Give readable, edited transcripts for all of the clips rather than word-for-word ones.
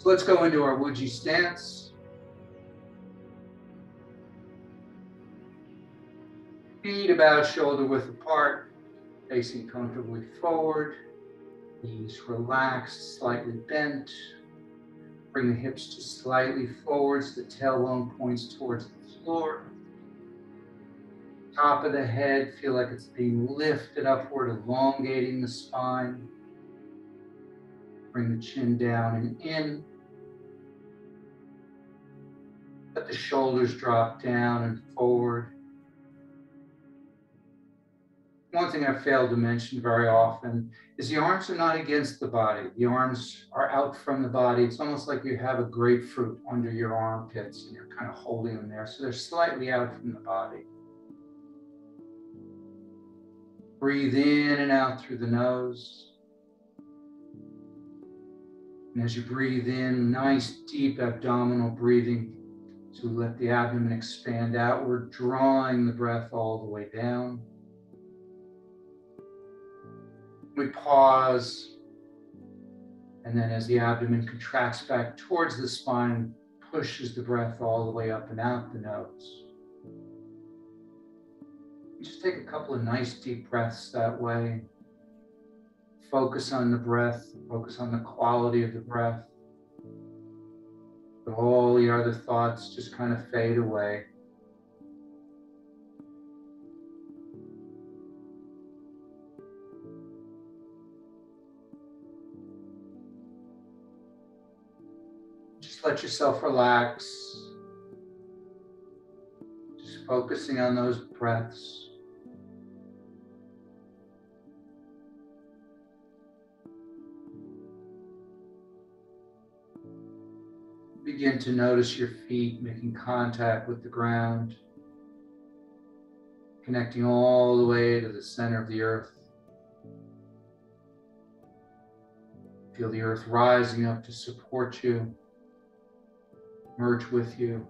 So let's go into our Wuji stance. Feet about shoulder width apart, facing comfortably forward. Knees relaxed, slightly bent. Bring the hips just slightly forwards. The tailbone points towards the floor. Top of the head, feel like it's being lifted upward, elongating the spine. Bring the chin down and in. Let the shoulders drop down and forward. One thing I failed to mention very often is the arms are not against the body. The arms are out from the body. It's almost like you have a grapefruit under your armpits and you're kind of holding them there. So they're slightly out from the body. Breathe in and out through the nose. And as you breathe in, nice deep abdominal breathing. So let the abdomen expand outward, drawing the breath all the way down. We pause, and then as the abdomen contracts back towards the spine, pushes the breath all the way up and out the nose. Just take a couple of nice deep breaths that way. Focus on the breath, focus on the quality of the breath. But all the other thoughts just kind of fade away. Just let yourself relax. Just focusing on those breaths. Begin to notice your feet making contact with the ground, connecting all the way to the center of the earth. Feel the earth rising up to support you, merge with you.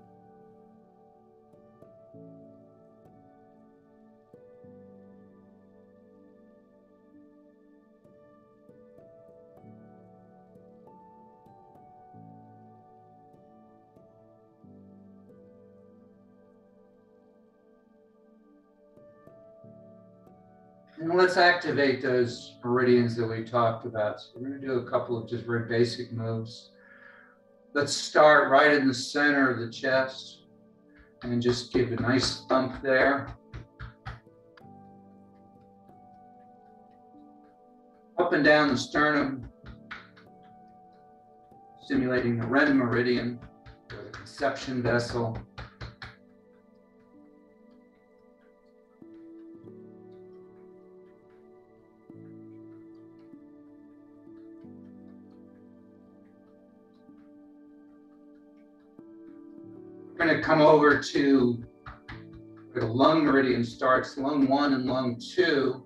And let's activate those meridians that we talked about. So we're going to do a couple of just very basic moves. Let's start right in the center of the chest and just give a nice thump there. Up and down the sternum, stimulating the red meridian, or the conception vessel. We're going to come over to where the lung meridian starts, lung 1 and lung 2,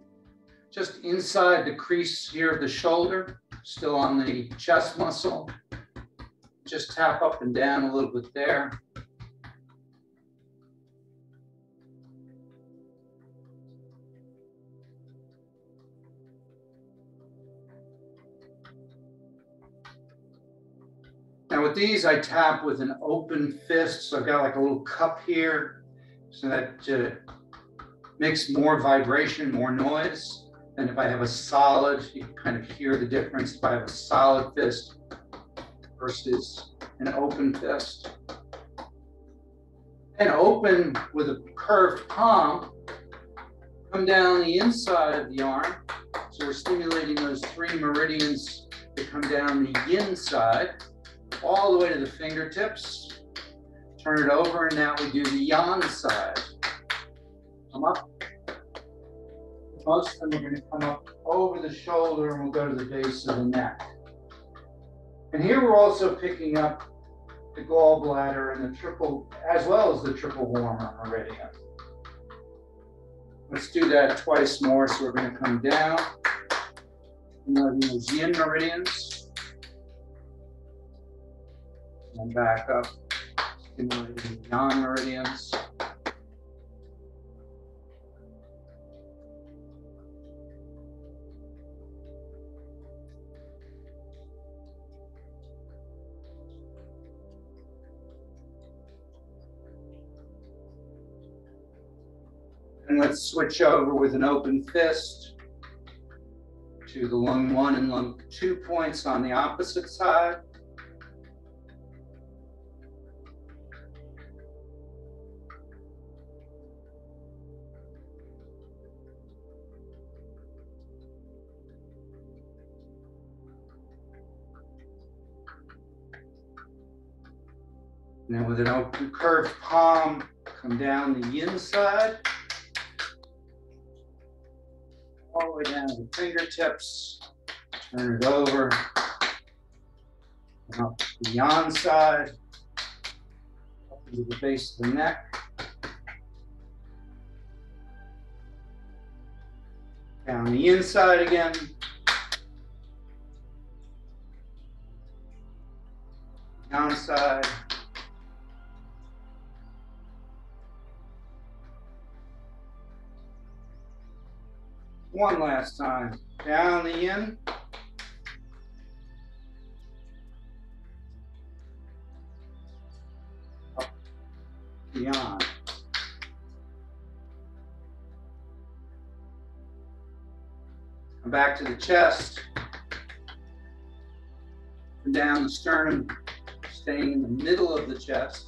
just inside the crease here of the shoulder, still on the chest muscle. Just tap up and down a little bit there. Now with these, I tap with an open fist. So I've got like a little cup here, so that makes more vibration, more noise. And if I have a solid, you can kind of hear the difference if I have a solid fist versus an open fist. And open with a curved palm, come down the inside of the arm. So we're stimulating those 3 meridians that come down the inside, all the way to the fingertips. Turn it over, and now we do the yan side. Come up. Most of them are going to come up over the shoulder, and we'll go to the base of the neck. And here we're also picking up the gallbladder and the triple, as well as the triple warmer meridian. Let's do that twice more. So we're going to come down, letting those yin meridians, and back up, stimulating the yang meridians. let's switch over with an open fist to the lung 1 and lung 2 points on the opposite side. Now with an open curved palm, come down the yin side, all the way down to the fingertips, turn it over, and up the yang side, up to the base of the neck, down the inside again, yang side, one last time, down the yin, up the yang. Come back to the chest, and down the sternum, staying in the middle of the chest.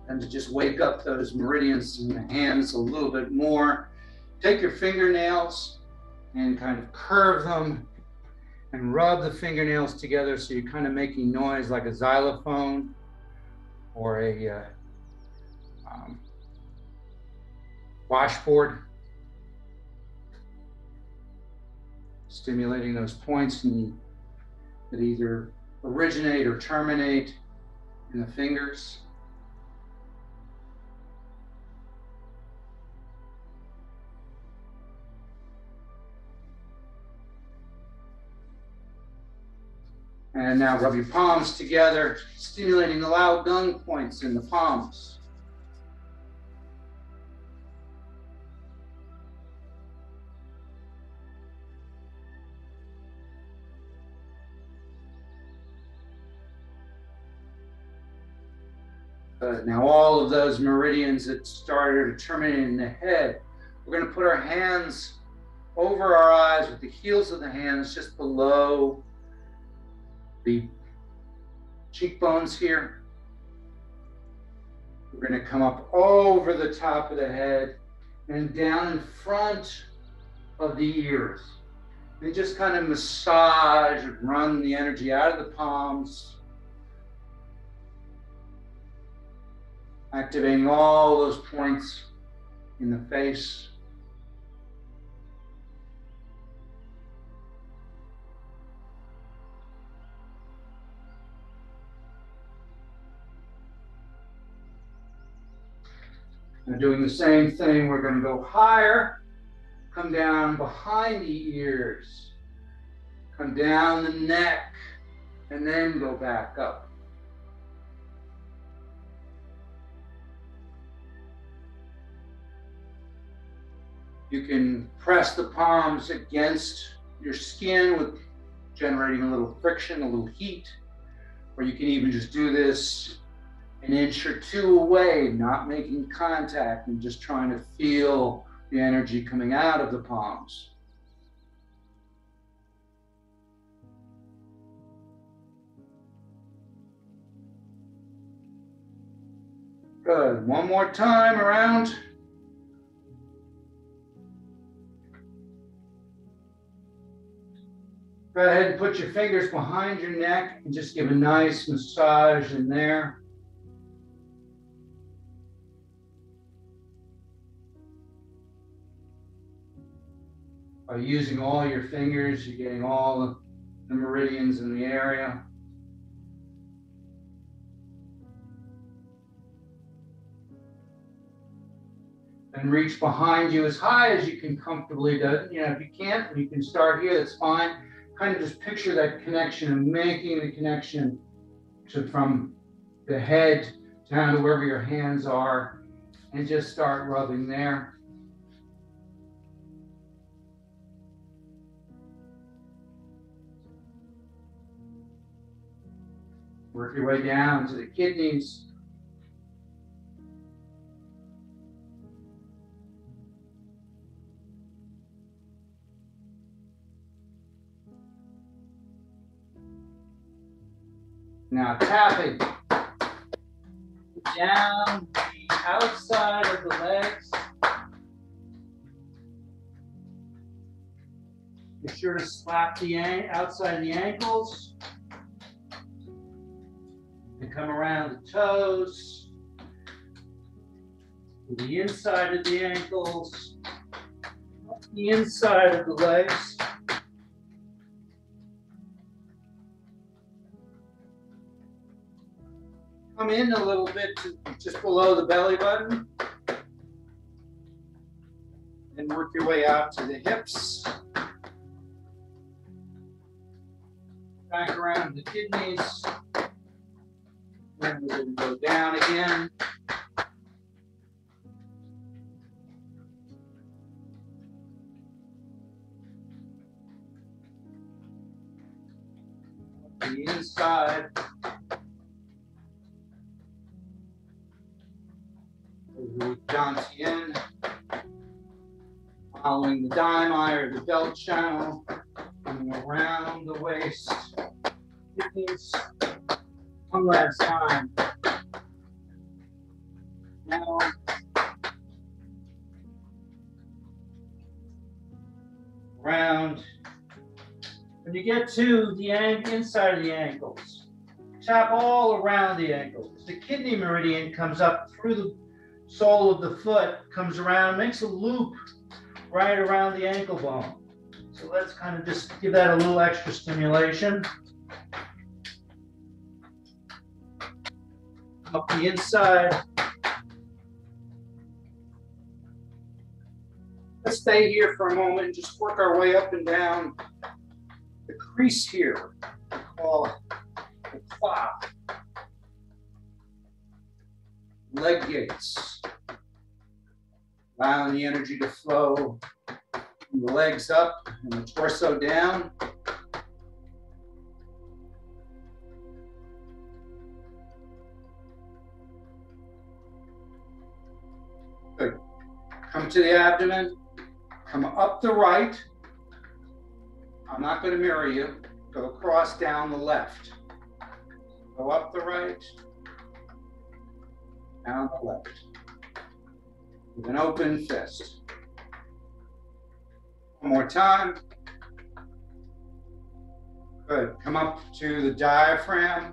And to just wake up those meridians in the hands a little bit more. Take your fingernails and kind of curve them and rub the fingernails together so you're kind of making noise like a xylophone or a washboard. Stimulating those points that either originate or terminate in the fingers. And now rub your palms together, stimulating the Lao Gung points in the palms. Now all of those meridians that started or terminated in the head, we're going to put our hands over our eyes with the heels of the hands just below the cheekbones here. We're going to come up over the top of the head and down in front of the ears. And just kind of massage and run the energy out of the palms, activating all those points in the face. And doing the same thing, we're going to go higher, come down behind the ears, come down the neck, and then go back up. You can press the palms against your skin with generating a little friction, a little heat, or you can even just do this an inch or two away, not making contact and just trying to feel the energy coming out of the palms. Good. One more time around. Go ahead and put your fingers behind your neck and just give a nice massage in there. By using all your fingers, you're getting all the meridians in the area. And reach behind you as high as you can comfortably do. You know, if you can't, you can start here, that's fine. Kind of just picture that connection and making the connection from the head down to wherever your hands are, and just start rubbing there. Work your way down to the kidneys. Now tapping down the outside of the legs. Be sure to slap the outside of the ankles. And come around the toes. To the inside of the ankles. Up the inside of the legs. Come in a little bit to just below the belly button. And work your way out to the hips. Back around the kidneys. Then we're going to go down again. The inside. Dantian. Following the daimai or the belt channel. Coming around the waist. Kidneys. One last time. Now. Round. When you get to the inside of the ankles, tap all around the ankles. The kidney meridian comes up through the sole of the foot, comes around, makes a loop right around the ankle bone. So let's kind of just give that a little extra stimulation. Up the inside. Let's stay here for a moment and just work our way up and down the crease here. We call it the clop. Leg gates. Allowing the energy to flow from the legs up and the torso down. Good. Come to the abdomen. Come up the right. I'm not going to mirror you. Go across down the left. Go up the right. Down the left. With an open fist. One more time. Good. Come up to the diaphragm.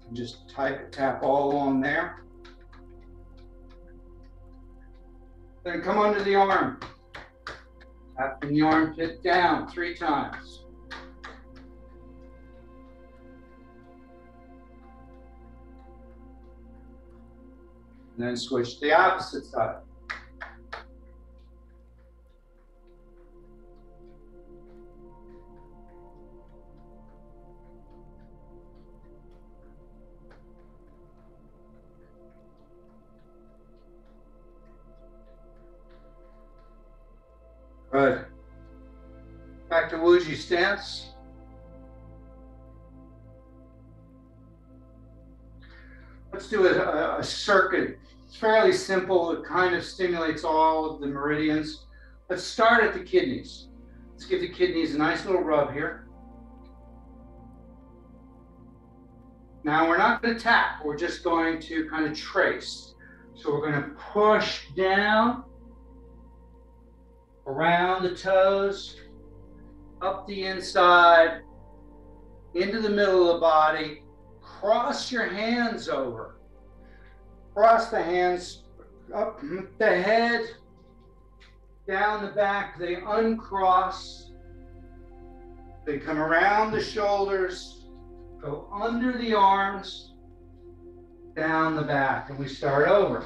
And just tap all along there. Then come under the arm. Tapping the armpit down 3 times. And then switch to the opposite side. Good. Back to Wuji stance. Let's do a circuit. It's fairly simple. It kind of stimulates all of the meridians. Let's start at the kidneys. Let's give the kidneys a nice little rub here. Now we're not going to tap. We're just going to kind of trace. So we're going to push down around the toes, up the inside, into the middle of the body. Cross your hands over. Cross the hands up the head, down the back. They uncross. They come around the shoulders, go under the arms, down the back, and we start over.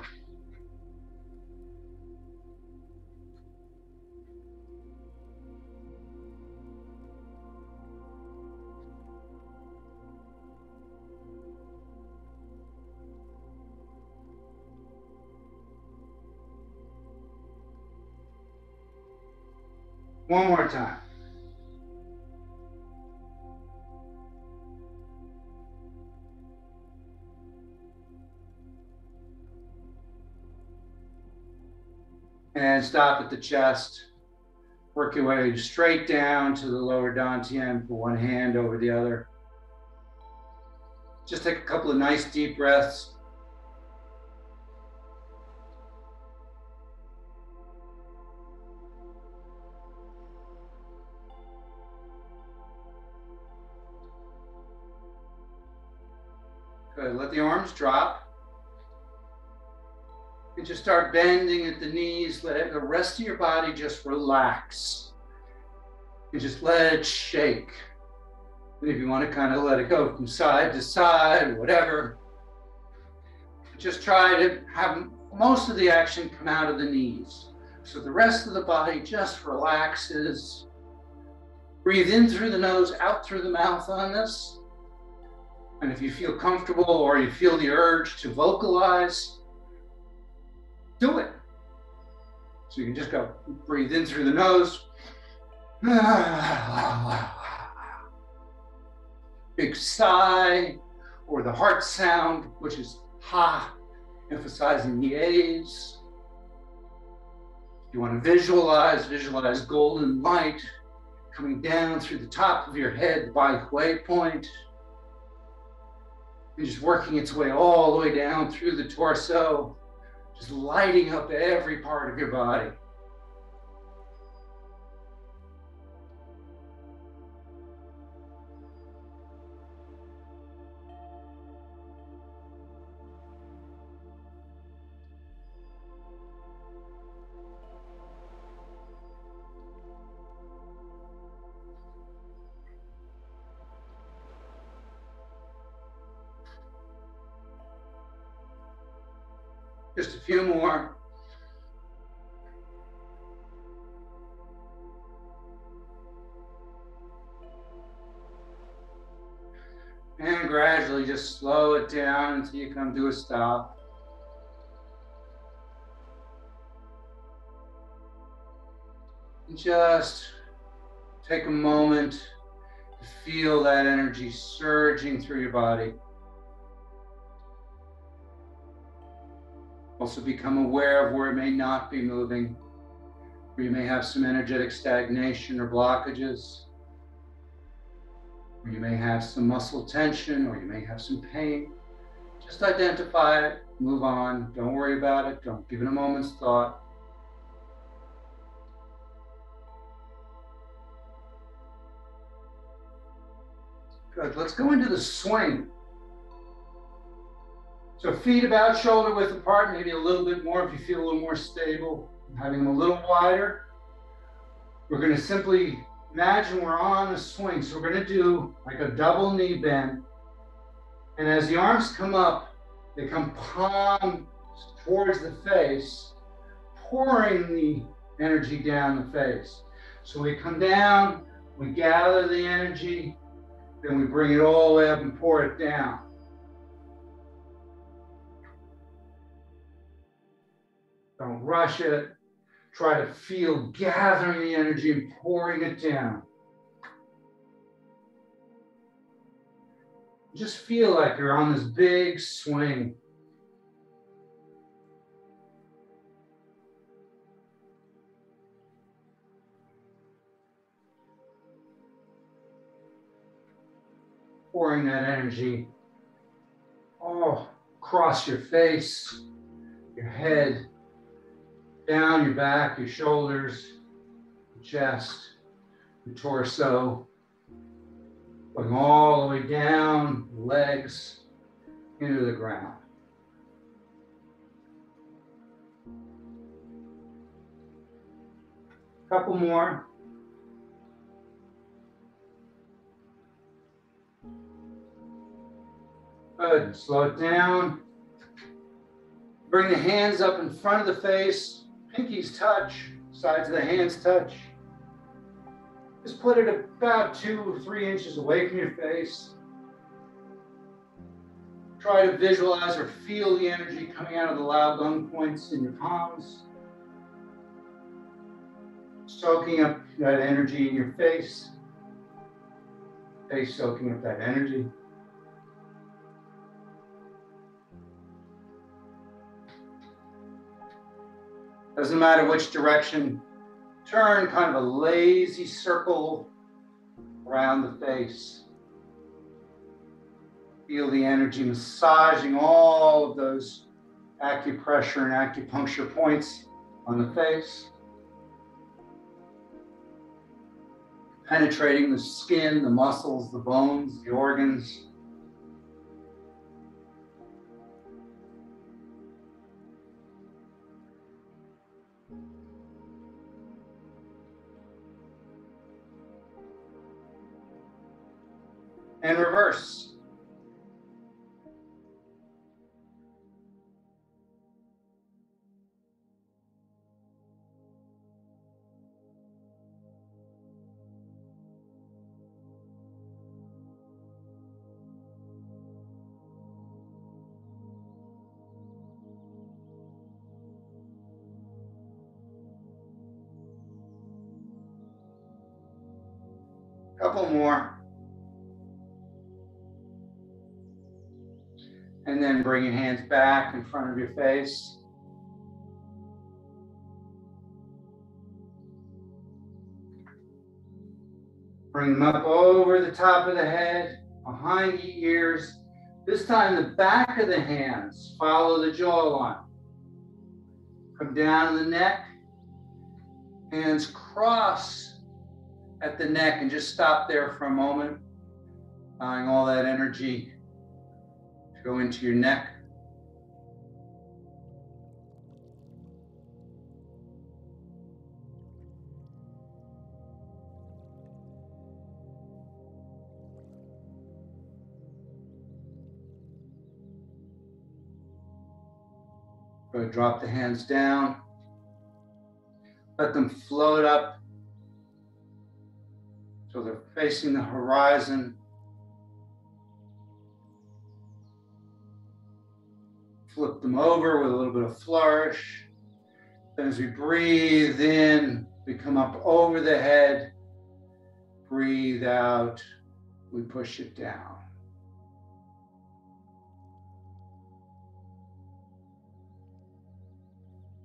One more time. And stop at the chest. Work your way straight down to the lower dantian. Put one hand over the other. Just take a couple of nice deep breaths. Good. Let the arms drop. And just start bending at the knees. Let the rest of your body just relax. And just let it shake. And if you want to kind of let it go from side to side, whatever, just try to have most of the action come out of the knees. So the rest of the body just relaxes. Breathe in through the nose, out through the mouth on this. And if you feel comfortable or you feel the urge to vocalize, do it. So you can just go breathe in through the nose. Big sigh, or the heart sound, which is ha, emphasizing the A's. You want to visualize golden light coming down through the top of your head by Hui point. And just working its way all the way down through the torso, just lighting up every part of your body. Just a few more. And gradually just slow it down until you come to a stop. And just take a moment to feel that energy surging through your body. Also become aware of where it may not be moving, where you may have some energetic stagnation or blockages, where you may have some muscle tension or you may have some pain. Just identify it, move on, don't worry about it, don't give it a moment's thought. Good, let's go into the swing. So feet about shoulder width apart, maybe a little bit more if you feel a little more stable. Having them a little wider. We're going to simply imagine we're on a swing. So we're going to do like a double knee bend. And as the arms come up, they come palm towards the face, pouring the energy down the face. So we come down, we gather the energy, then we bring it all the way up and pour it down. Don't rush it. Try to feel gathering the energy and pouring it down. Just feel like you're on this big swing. Pouring that energy all across your face, your head, down your back, your shoulders, your chest, your torso, going all the way down, legs, into the ground. Couple more. Good, slow it down. Bring the hands up in front of the face. Pinkies touch, sides of the hands touch. Just put it about 2 or 3 inches away from your face. Try to visualize or feel the energy coming out of the lao gong points in your palms. Soaking up that energy in your face. Face soaking up that energy. Doesn't matter which direction. Turn kind of a lazy circle around the face. Feel the energy massaging all of those acupressure and acupuncture points on the face. Penetrating the skin, the muscles, the bones, the organs. And reverse. Couple more. And then bring your hands back in front of your face. Bring them up over the top of the head, behind the ears. This time the back of the hands follow the jawline. Come down to the neck. Hands cross at the neck and just stop there for a moment, allowing all that energy to go into your neck. Go drop the hands down. Let them float up so they're facing the horizon. Flip them over with a little bit of flourish. Then as we breathe in, we come up over the head. Breathe out, we push it down.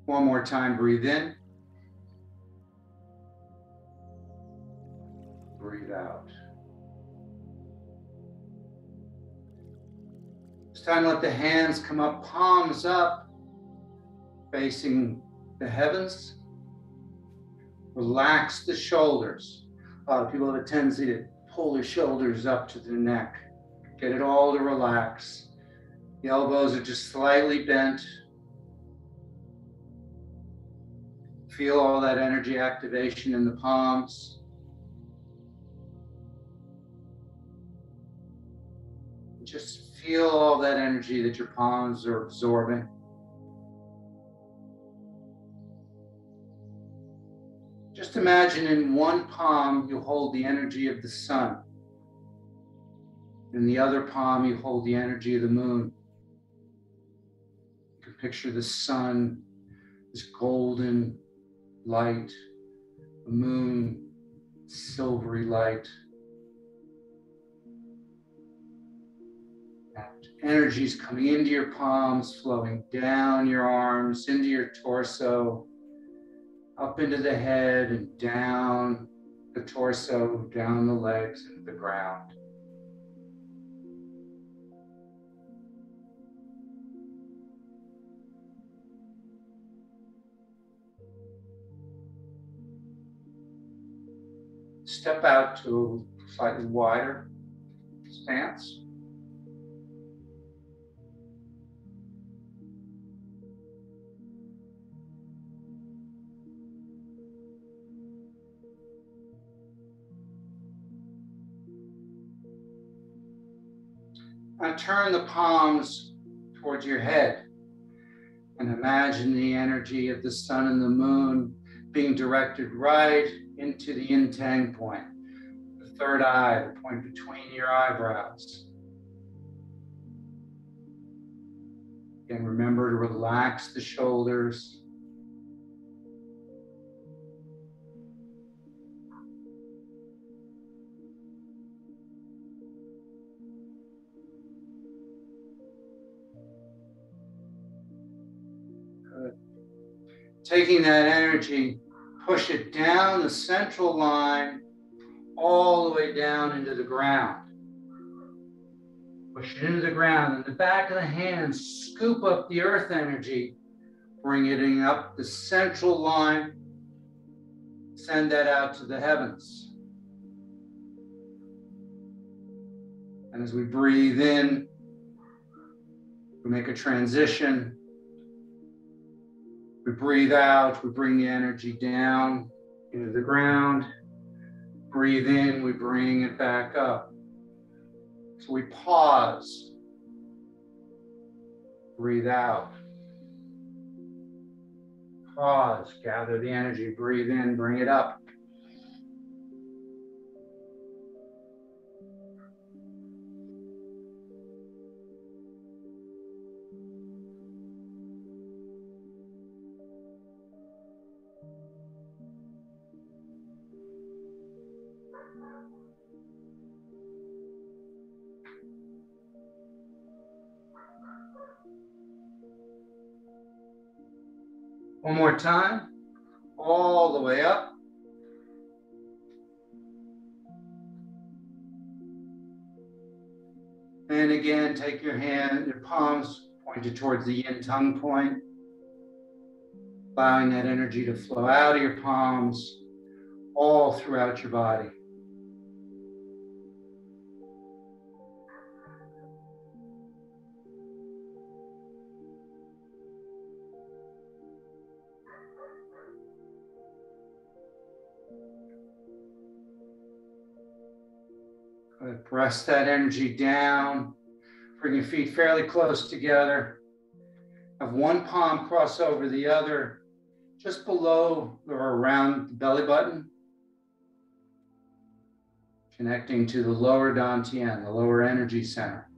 One more time, breathe in. Breathe out. This time let the hands come up, palms up, facing the heavens. Relax the shoulders. A lot of people have a tendency to pull their shoulders up to the neck. Get it all to relax. The elbows are just slightly bent. Feel all that energy activation in the palms. Just feel all that energy that your palms are absorbing. Just imagine in one palm you hold the energy of the sun. In the other palm you hold the energy of the moon. You can picture the sun, this golden light, the moon, silvery light. That energy is coming into your palms, flowing down your arms, into your torso, up into the head and down the torso, down the legs, into the ground. Step out to a slightly wider stance. Now turn the palms towards your head and imagine the energy of the sun and the moon being directed right into the yin tang point, the third eye, the point between your eyebrows. Again, remember to relax the shoulders. Good. Taking that energy, push it down the central line, all the way down into the ground. Push it into the ground. In the back of the hands, scoop up the earth energy, bring it up the central line, send that out to the heavens. And as we breathe in, we make a transition. We breathe out, we bring the energy down into the ground. Breathe in, we bring it back up. So we pause. Breathe out. Pause, gather the energy, breathe in, bring it up. One more time, all the way up. And again, take your palms pointed towards the yin tongue point, allowing that energy to flow out of your palms all throughout your body. Press that energy down. Bring your feet fairly close together. Have one palm cross over the other, just below or around the belly button, connecting to the lower dantian, the lower energy center.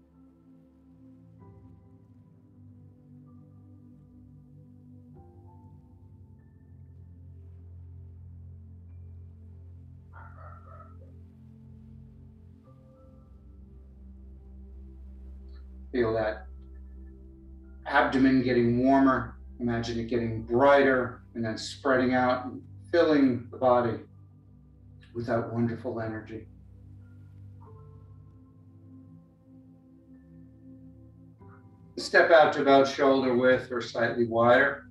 Feel that abdomen getting warmer. Imagine it getting brighter and then spreading out and filling the body with that wonderful energy. Step out to about shoulder width or slightly wider.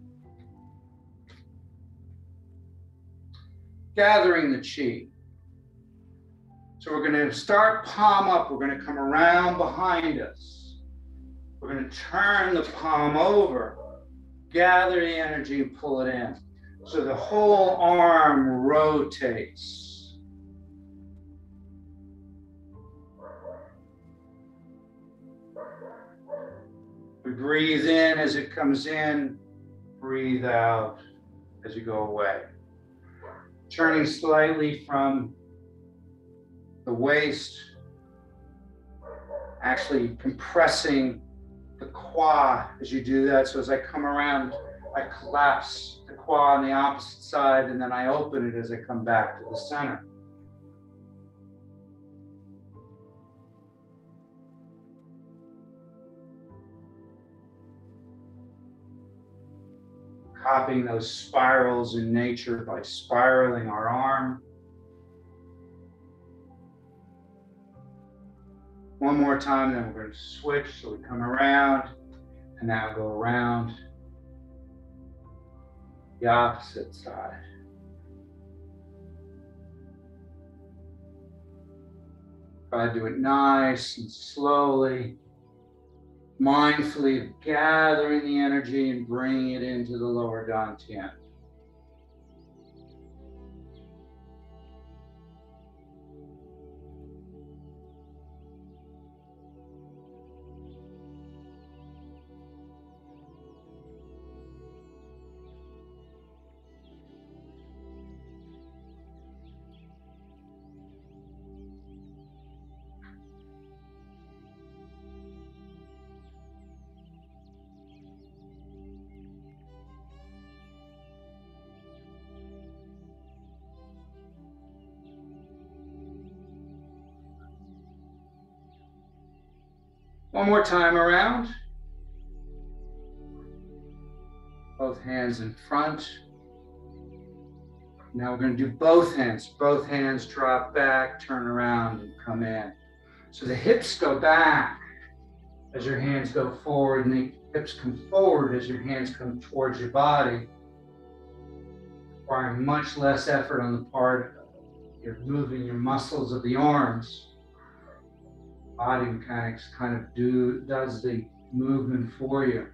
Gathering the chi. So we're going to start palm up. We're going to come around behind us. We're going to turn the palm over, gather the energy and pull it in. So the whole arm rotates. We breathe in as it comes in, breathe out as you go away. Turning slightly from the waist, actually compressing the qua as you do that. So as I come around, I collapse the qua on the opposite side, and then I open it as I come back to the center. Copying those spirals in nature by spiraling our arm. One more time, then we're going to switch. So we come around and now go around the opposite side. Try to do it nice and slowly, mindfully gathering the energy and bringing it into the lower dantian. One more time around. Both hands in front. Now we're going to do both hands. Both hands drop back, turn around, and come in. So the hips go back as your hands go forward, and the hips come forward as your hands come towards your body, requiring much less effort on the part of you're moving your muscles of the arms. Body mechanics kind of does the movement for you.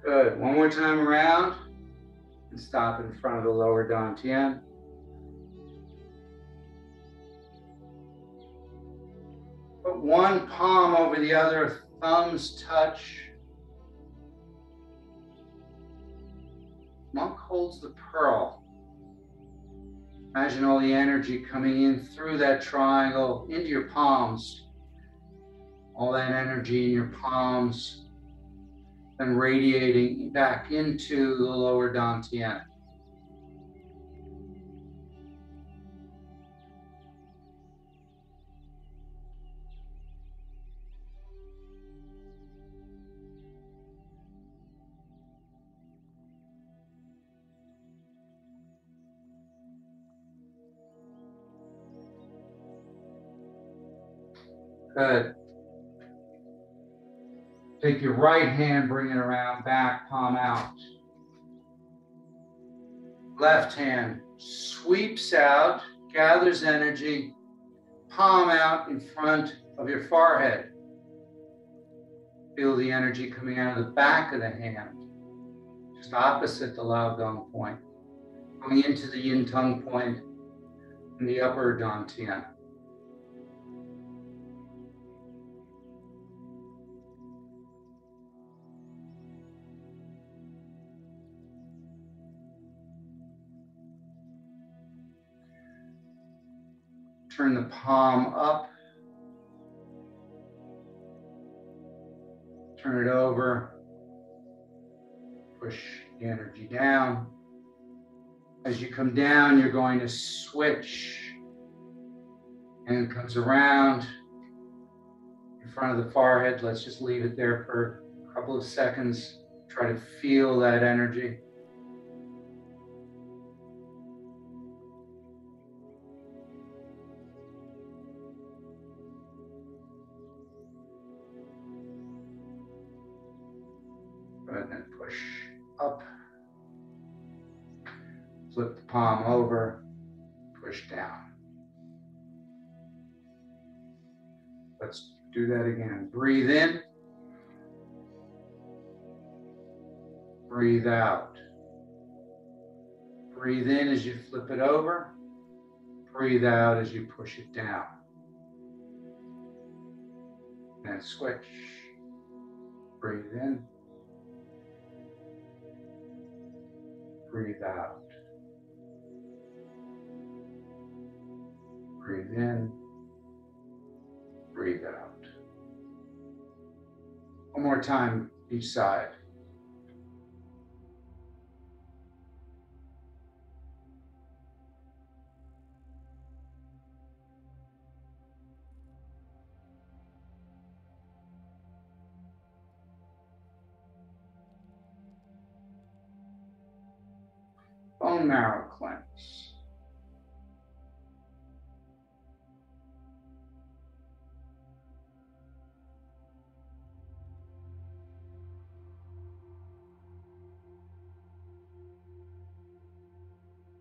Good. One more time around and stop in front of the lower dantian. Put one palm over the other, thumbs touch. Monk holds the pearl. Imagine all the energy coming in through that triangle into your palms. All that energy in your palms and radiating back into the lower dantian. Good. Take your right hand, bring it around, back, palm out. Left hand sweeps out, gathers energy, palm out in front of your forehead. Feel the energy coming out of the back of the hand, just opposite the Lao Gong point, going into the Yin Tongue point in the upper dantian. Turn the palm up, turn it over, push the energy down. As you come down, you're going to switch, and it comes around in front of the forehead. Let's just leave it there for a couple of seconds. Try to feel that energy. And then push up, flip the palm over, push down. Let's do that again. Breathe in, breathe out. Breathe in as you flip it over, breathe out as you push it down. And switch. Breathe in. Breathe out. Breathe in. Breathe out. One more time, each side. Bone marrow cleanse.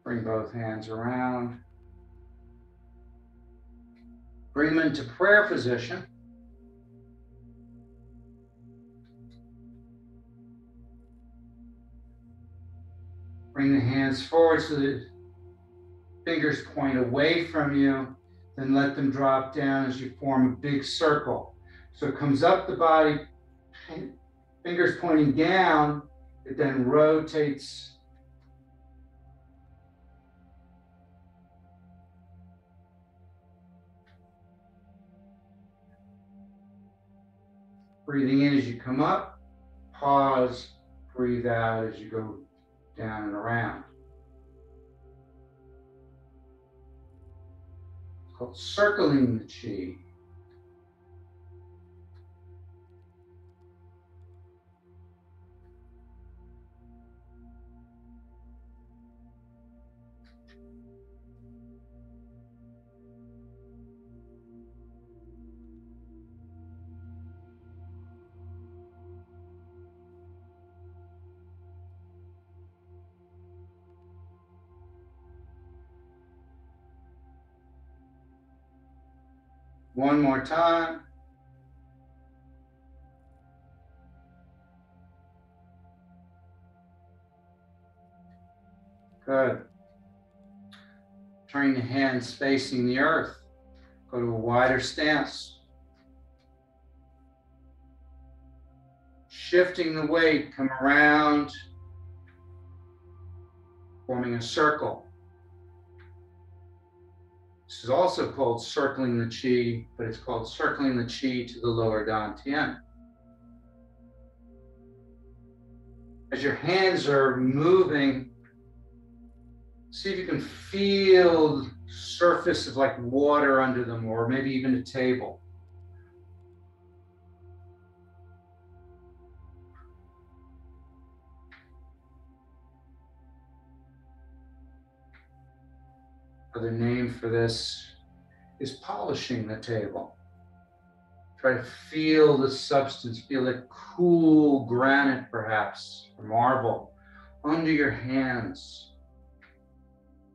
Bring both hands around. Bring them into prayer position. Bring the hands forward so that fingers point away from you, then let them drop down as you form a big circle. So it comes up the body, fingers pointing down, it then rotates Breathing in as you come up, pause, breathe out as you go down and around. It's called circling the chi. One more time. Good. Turning the hands facing the earth. Go to a wider stance. Shifting the weight, come around, forming a circle. This is also called circling the chi, but it's called circling the chi to the lower dantian. As your hands are moving, see if you can feel the surface of like water under them, or maybe even a table. Another name for this is polishing the table. Try to feel the substance, feel that cool granite perhaps, or marble, under your hands.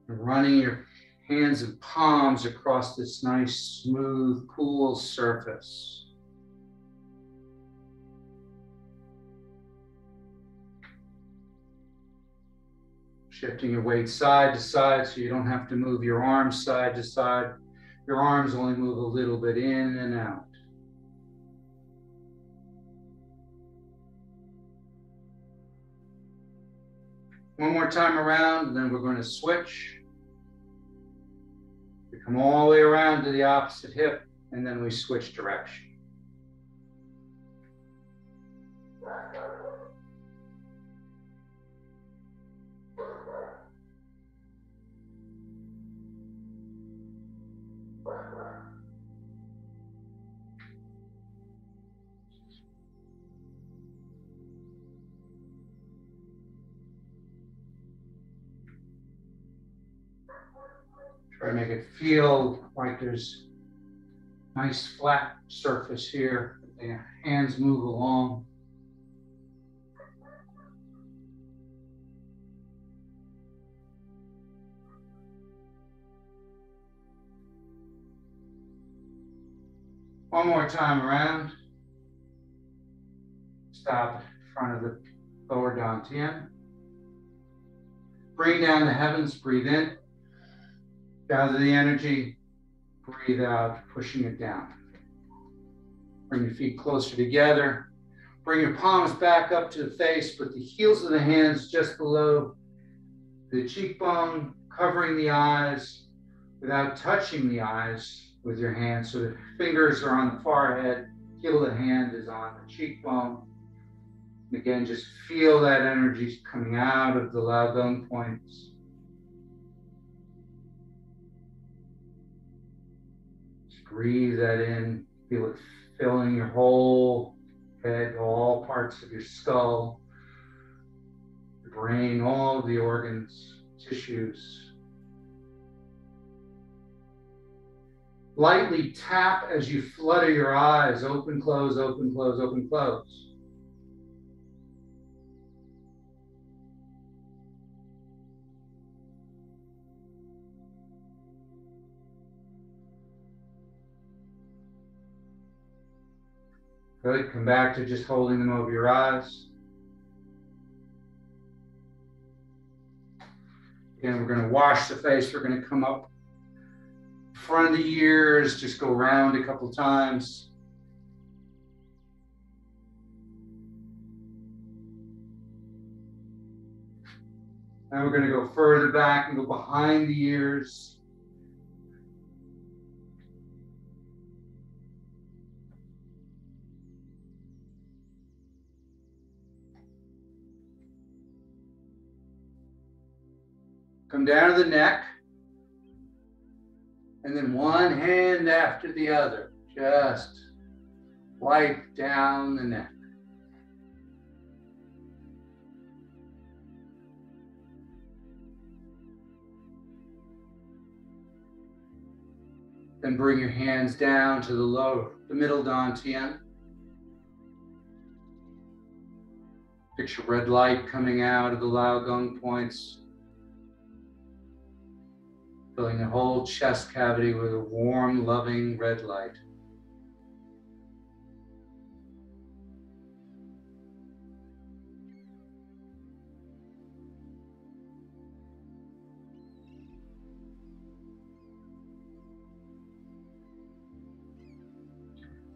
And running your hands and palms across this nice, smooth, cool surface. Shifting your weight side to side so you don't have to move your arms side to side. Your arms only move a little bit in and out. One more time around, and then we're going to switch. We come all the way around to the opposite hip, and then we switch direction. Try to make it feel like there's nice flat surface here. The hands move along. One more time around. Stop in front of the lower dantian. Bring down the heavens, breathe in. Gather the energy, breathe out, pushing it down. Bring your feet closer together. Bring your palms back up to the face, put the heels of the hands just below the cheekbone, covering the eyes without touching the eyes with your hands. So the fingers are on the forehead, heel of the hand is on the cheekbone. And again, just feel that energy coming out of the Laogong points. Breathe that in, feel it filling your whole head, all parts of your skull, your brain, all of the organs, tissues. Lightly tap as you flutter your eyes, open, close, open, close, open, close. Good, come back to just holding them over your eyes. Again, we're going to wash the face. We're going to come up in front of the ears, just go around a couple times. Now we're going to go further back and go behind the ears. Come down to the neck. And then one hand after the other. Just wipe down the neck. Then bring your hands down to the middle dantian. Picture red light coming out of the Lao Gong points, filling the whole chest cavity with a warm, loving red light.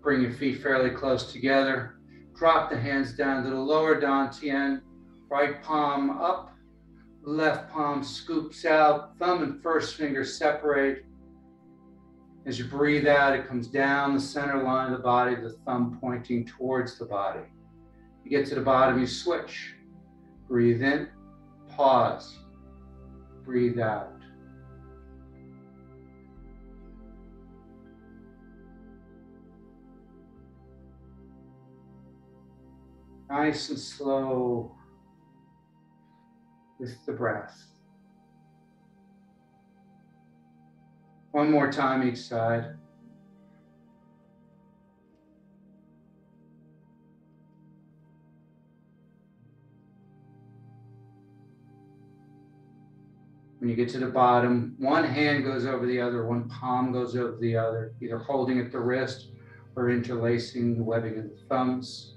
Bring your feet fairly close together. Drop the hands down to the lower dantian. Right palm up, left palm scoops out. Thumb and first finger separate. As you breathe out, it comes down the center line of the body, the thumb pointing towards the body. You get to the bottom, you switch. Breathe in, pause, breathe out. Nice and slow with the breath. One more time each side. When you get to the bottom, one hand goes over the other, one palm goes over the other, either holding at the wrist or interlacing the webbing of the thumbs.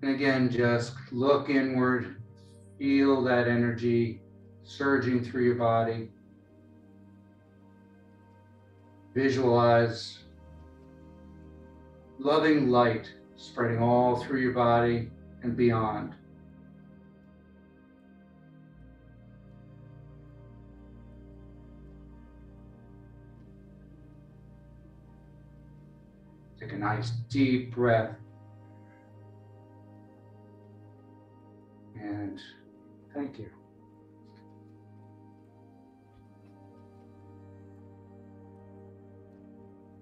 And again, just look inward, feel that energy surging through your body. Visualize loving light spreading all through your body and beyond. Take a nice deep breath. And thank you.